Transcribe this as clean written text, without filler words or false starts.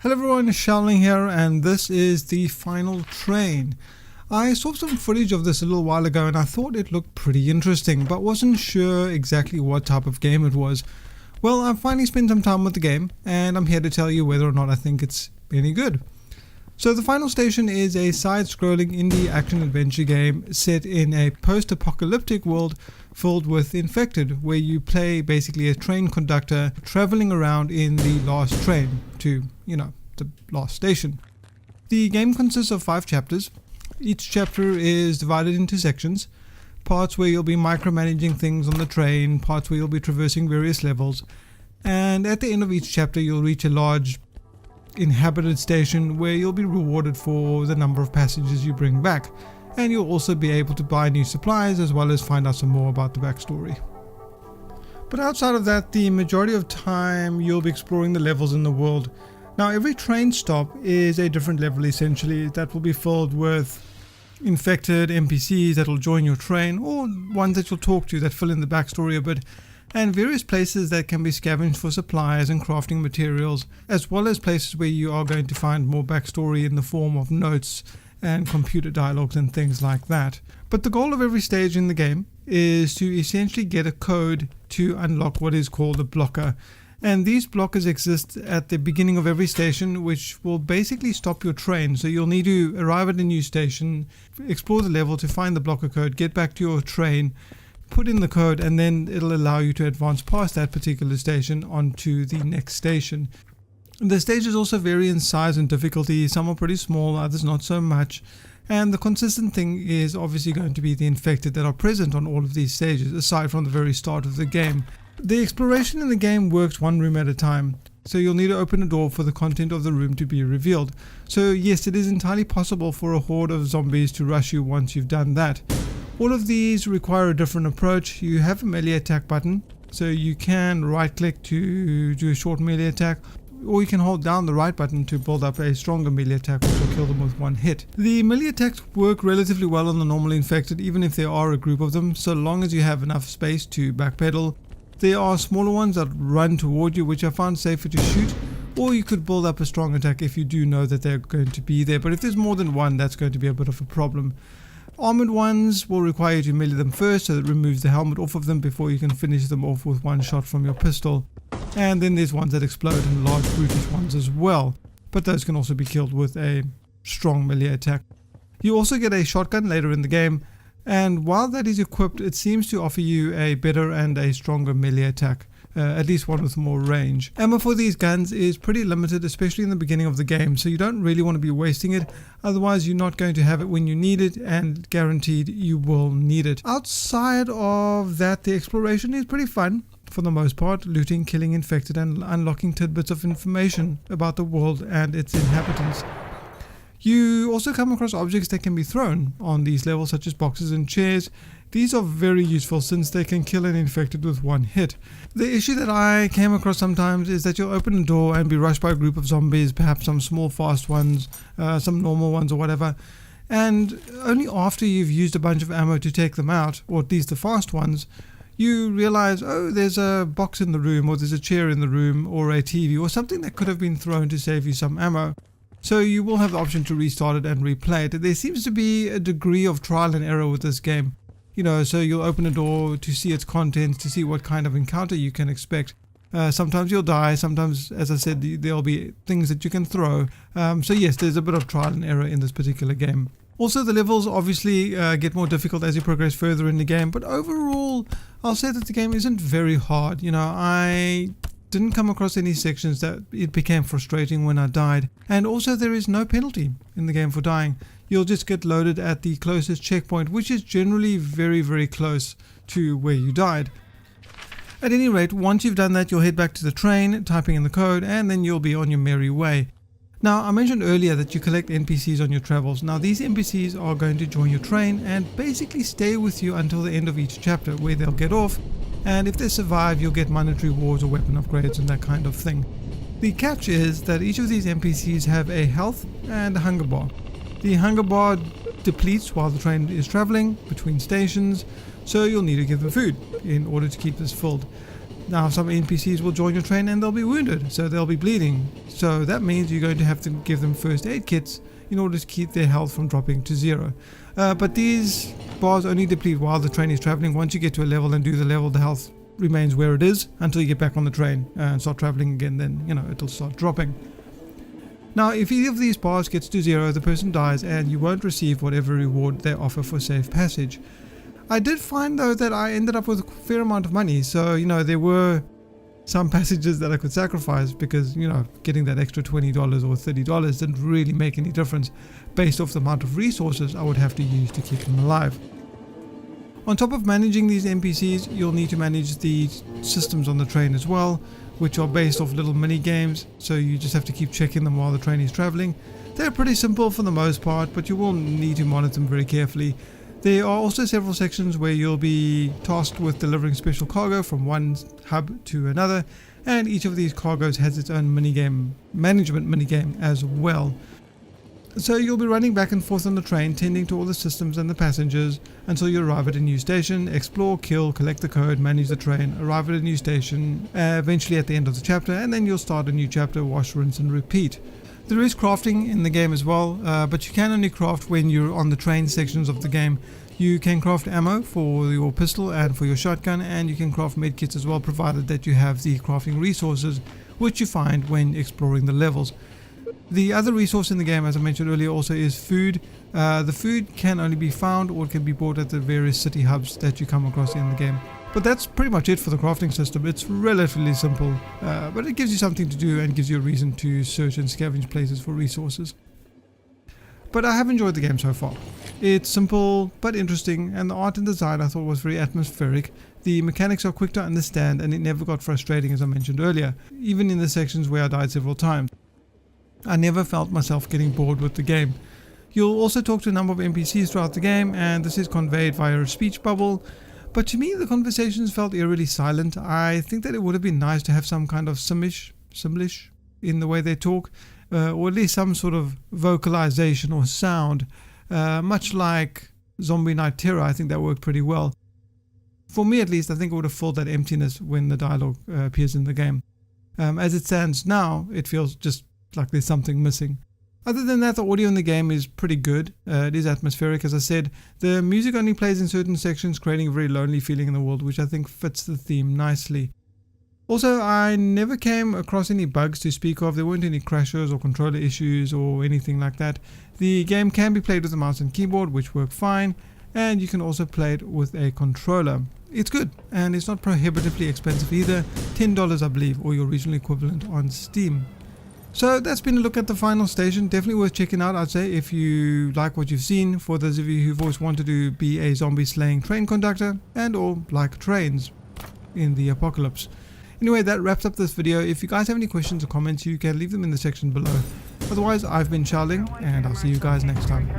Hello everyone, Shalling here, and this is the final train. I saw some footage of this a little while ago and I thought it looked pretty interesting, but wasn't sure exactly what type of game it was. Well, I've finally spent some time with the game, and I'm here to tell you whether or not I think it's any good. So the final station is a side-scrolling indie action-adventure game set in a post-apocalyptic world filled with infected, where you play basically a train conductor traveling around in the last train to, the last station. The game consists of 5 chapters. Each chapter is divided into sections, parts where you'll be micromanaging things on the train, parts where you'll be traversing various levels, and at the end of each chapter you'll reach a large inhabited station where you'll be rewarded for the number of passengers you bring back, and you'll also be able to buy new supplies as well as find out some more about the backstory. But outside of that, the majority of time you'll be exploring the levels in the world. Now every train stop is a different level essentially that will be filled with infected NPCs that will join your train, or ones that you'll talk to that fill in the backstory a bit, and various places that can be scavenged for supplies and crafting materials, as well as places where you are going to find more backstory in the form of notes and computer dialogues and things like that. But the goal of every stage in the game is to essentially get a code to unlock what is called a blocker. And these blockers exist at the beginning of every station, which will basically stop your train. So you'll need to arrive at a new station, explore the level to find the blocker code, get back to your train, put in the code, and then it'll allow you to advance past that particular station onto the next station. The stages also vary in size and difficulty. Some are pretty small, others not so much. And the consistent thing is obviously going to be the infected that are present on all of these stages, aside from the very start of the game. The exploration in the game works one room at a time, so you'll need to open a door for the content of the room to be revealed. So yes, it is entirely possible for a horde of zombies to rush you once you've done that. All of these require a different approach. You have a melee attack button, so you can right click to do a short melee attack, or you can hold down the right button to build up a stronger melee attack which will kill them with one hit. The melee attacks work relatively well on the normal infected, even if there are a group of them, so long as you have enough space to backpedal. There are smaller ones that run toward you, which I found safer to shoot, or you could build up a strong attack if you do know that they're going to be there, but if there's more than one, that's going to be a bit of a problem. Armored ones will require you to melee them first, so that removes the helmet off of them before you can finish them off with one shot from your pistol. And then there's ones that explode, and large brutish ones as well, but those can also be killed with a strong melee attack. You also get a shotgun later in the game, and while that is equipped, it seems to offer you a better and a stronger melee attack, at least one with more range. Ammo for these guns is pretty limited, especially in the beginning of the game, so you don't really want to be wasting it, otherwise you're not going to have it when you need it, and guaranteed you will need it. Outside of that, the exploration is pretty fun for the most part, looting, killing infected, and unlocking tidbits of information about the world and its inhabitants. You also come across objects that can be thrown on these levels, such as boxes and chairs. These are very useful since they can kill an infected with one hit. The issue that I came across sometimes is that you'll open a door and be rushed by a group of zombies, perhaps some small fast ones, some normal ones or whatever, and only after you've used a bunch of ammo to take them out, or at least the fast ones, you realize, oh, there's a box in the room, or there's a chair in the room, or a TV, or something that could have been thrown to save you some ammo. So you will have the option to restart it and replay it. There seems to be a degree of trial and error with this game. So you'll open a door to see its contents, to see what kind of encounter you can expect. Sometimes you'll die, sometimes, as I said, there'll be things that you can throw. So yes, there's a bit of trial and error in this particular game. Also, the levels obviously get more difficult as you progress further in the game, but overall, I'll say that the game isn't very hard. I didn't come across any sections that it became frustrating when I died, and also there is no penalty in the game for dying. You'll just get loaded at the closest checkpoint, which is generally very, very close to where you died. At any rate, once you've done that, you'll head back to the train, typing in the code, and then you'll be on your merry way. Now, I mentioned earlier that you collect NPCs on your travels. Now, these NPCs are going to join your train and basically stay with you until the end of each chapter, where they'll get off, and if they survive, you'll get monetary rewards or weapon upgrades and that kind of thing. The catch is that each of these NPCs have a health and a hunger bar. The hunger bar depletes while the train is traveling between stations, so you'll need to give them food in order to keep this filled. Now some NPCs will join your train and they'll be wounded, so they'll be bleeding. So that means you're going to have to give them first aid kits in order to keep their health from dropping to 0. But these bars only deplete while the train is traveling. Once you get to a level and do the level, the health remains where it is until you get back on the train and start traveling again. Then, it'll start dropping. Now, if either of these bars gets to 0, the person dies and you won't receive whatever reward they offer for safe passage. I did find though that I ended up with a fair amount of money, so there were some passages that I could sacrifice because getting that extra $20 or $30 didn't really make any difference based off the amount of resources I would have to use to keep them alive. On top of managing these NPCs, you'll need to manage the systems on the train as well, which are based off little mini games, so you just have to keep checking them while the train is traveling. They're pretty simple for the most part, but you will need to monitor them very carefully. There are also several sections where you'll be tasked with delivering special cargo from one hub to another, and each of these cargoes has its own management minigame as well. So you'll be running back and forth on the train, tending to all the systems and the passengers until you arrive at a new station, explore, kill, collect the code, manage the train, arrive at a new station, eventually at the end of the chapter, and then you'll start a new chapter, wash, rinse and repeat. There is crafting in the game as well, but you can only craft when you're on the train sections of the game. You can craft ammo for your pistol and for your shotgun, and you can craft medkits as well, provided that you have the crafting resources, which you find when exploring the levels. The other resource in the game, as I mentioned earlier, also is food. The food can only be found or it can be bought at the various city hubs that you come across in the game. But that's pretty much it for the crafting system. It's relatively simple, but it gives you something to do and gives you a reason to search and scavenge places for resources. But I have enjoyed the game so far. It's simple but interesting, and the art and design I thought was very atmospheric. The mechanics are quick to understand and it never got frustrating, as I mentioned earlier, even in the sections where I died several times. I never felt myself getting bored with the game. You'll also talk to a number of NPCs throughout the game, and this is conveyed via a speech bubble. But to me, the conversations felt eerily silent. I think that it would have been nice to have some kind of Simlish in the way they talk, or at least some sort of vocalization or sound, much like Zombie Night Terror. I think that worked pretty well. For me at least, I think it would have filled that emptiness when the dialogue appears in the game. As it stands now, it feels just like there's something missing. Other than that, the audio in the game is pretty good. It is atmospheric, as I said. The music only plays in certain sections, creating a very lonely feeling in the world, which I think fits the theme nicely. Also, I never came across any bugs to speak of. There weren't any crashes or controller issues or anything like that. The game can be played with a mouse and keyboard, which work fine, and you can also play it with a controller. It's good, and it's not prohibitively expensive either. $10, I believe, or your regional equivalent on Steam. So that's been a look at the final station. Definitely worth checking out, I'd say, if you like what you've seen. For those of you who've always wanted to be a zombie slaying train conductor and or like trains in the apocalypse. Anyway, that wraps up this video. If you guys have any questions or comments, you can leave them in the section below. Otherwise, I've been Charling, and I'll see you guys next time.